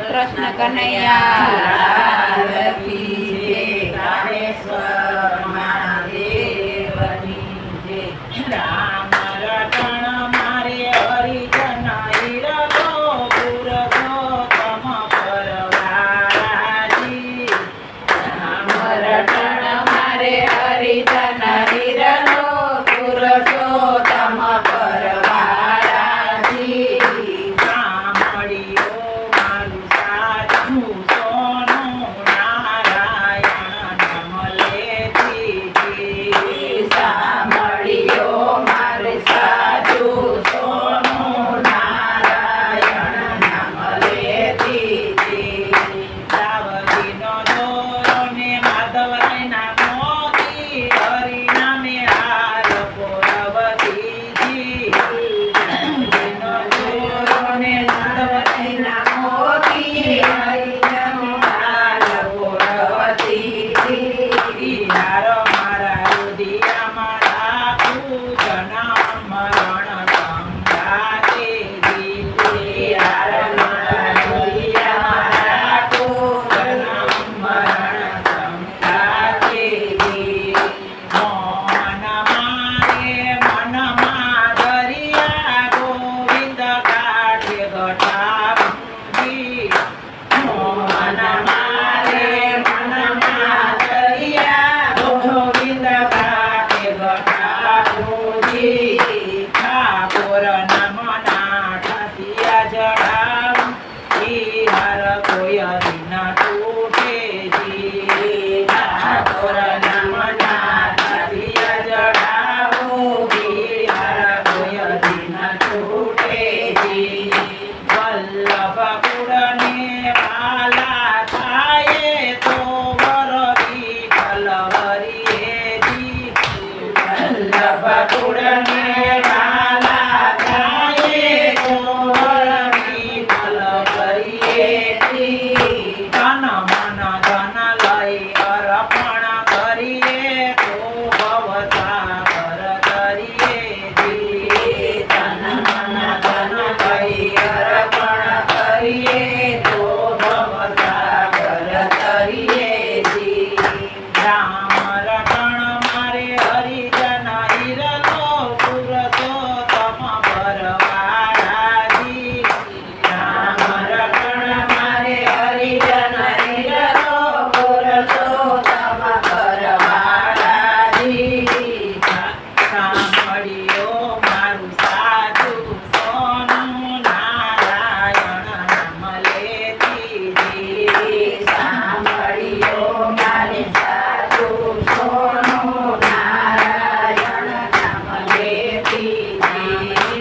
કૃષ્ણ કનૈયા રામ રટણ મારે હરિજન હિરલો પુરુષોત્તમ પરવારાજી. રામ રટણ મારે હરિજન હિરલો પુરુષોત્તમ પરવારાજી. સાંભળ્યો મારું સાચું સોનું નારાયણ નામ લેતી. સાંભળ્યો મારે સાચું સોનું નારાયણ નામ લેતી. સાવજીનો દોરો ને માધવરાયના મોતી હરિનામે હાર પોરવતીજી. સાવજીનો દોરો ને માધવરાયના મોતી હરિનામ હાર પોરવતીજી. હાર મારા રુધિયામાં રાખું જન્મ મરણ સંગાતે જીતે. હાર મારા રુધિયામાં રાખું જન્મ મરણ સંગાતે જીતે. મોહન મારે મનમાં દરિયા ગોવિંદ કાઢે ઘટાજી. મોહન મારે મનમાં દરિયા ગોવિંદ કાઢે ઘટાજી. ઠાકોર નમના ઠસિયા જડાવ ઈ હાર કોઈ દિન તૂટેજી. ઠાકોર નમના ઠસિયા જડાવો ઈ હાર કોઈ દિન તૂટેજી. વલ્લભ કુળને વાલા થાય તો વર વિઠ્ઠલ હરિએજી. વલ્લભ કુળને વાલા થાય તો વર વિઠ્ઠલ હરિએજી. ધન મન ધન લઈ અર્પણ કરીએ તો ભવસાગર તરીએજી. ધન મન ધન લઈ અર્પણ કરીએ તો ભવસાગર તરીએજી. રામ રટણ મારે હરિજન હિરલો પુરુષોત્તમ પરવારાજી. રામ રટણ મારે હરિજન હિરલો પુરુષોત્તમ પરવારાજી. સાંભળ્યો મારું સાચું સોનું નારાયણ નામ લેતી. સાંભળ્યો મારે સાચું સોનું નારાયણ નામ લેતી.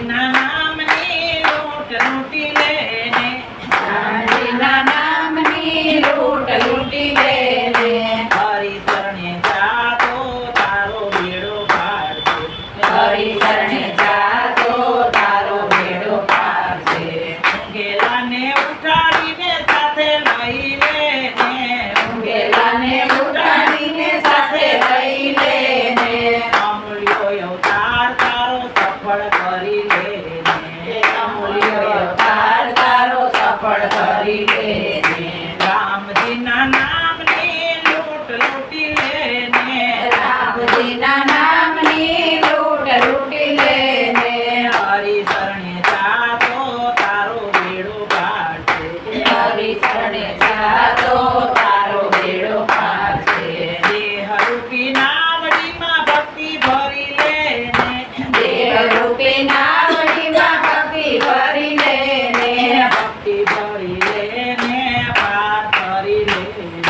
નામની લૂંટ લૂંટી લેને. ચાંદીના નામની લૂંટ લૂંટી લેને. હરિ શરણે જાતો તારો બેડો પાડશે. હરિ શરણે જાતો તારો બેડો પારશે. ઊંઘેલાને ઉઠાડીને સાથે લઈ લેને. ઊંઘેલાને ઉઠાડીને સાથે લઈ લેને. અમૂલ્યો અવતાર તારો સફળ કરી લેને. અમૂલ્ય અવતાર તારો સફળ કરી લેને. રામજીના નામની લૂંટ લૂંટી લેને. રામજીના નામની લૂંટ લૂંટી લેને. હરિ શરણે જાતો તારો બેડો પાડશે. હરિ શરણે જાતો તારો બેડો પારશે. દેહરૂપી નાવડીમાં ભક્તિ ભરી લેને. દેહરૂપી નાવડીમાં ભક્તિ ભરી લેને. ભક્તિ ભરી લેને પાર કરી લેને.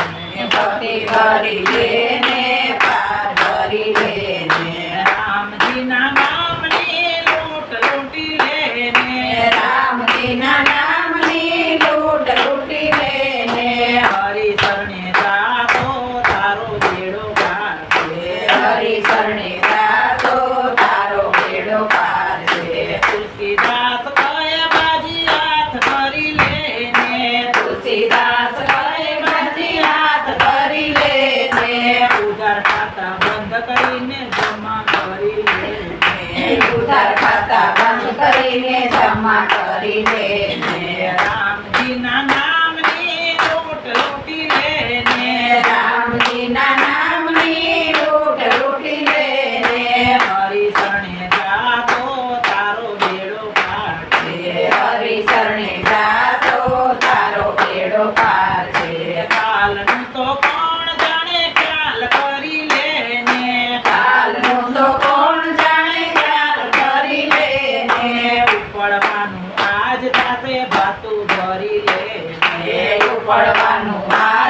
ભક્તિ ભરી લેને પાર ભરી લેને. રામજીના નામની લૂંટ લૂંટી લેને. રામજીના નામની લૂંટ લૂંટી લેને. હરિ શરણે જાતો તારો બેડો પાડશે. હરિ શરણે જાતો તારો બેડો પારશે. તુલસીદાસ કહે બાજી હાથ કરી લેને. તુલસીદાસ કહે બાજી હાથ કરી લેને. ઉધાર ખાતા બંધ કરીને જમા કરી લેને. ઉધાર ખાતા બંધ કરીને જમા કરી લેને. રામજીના નામની તું ભરી લે એ ઉપડવાનું આ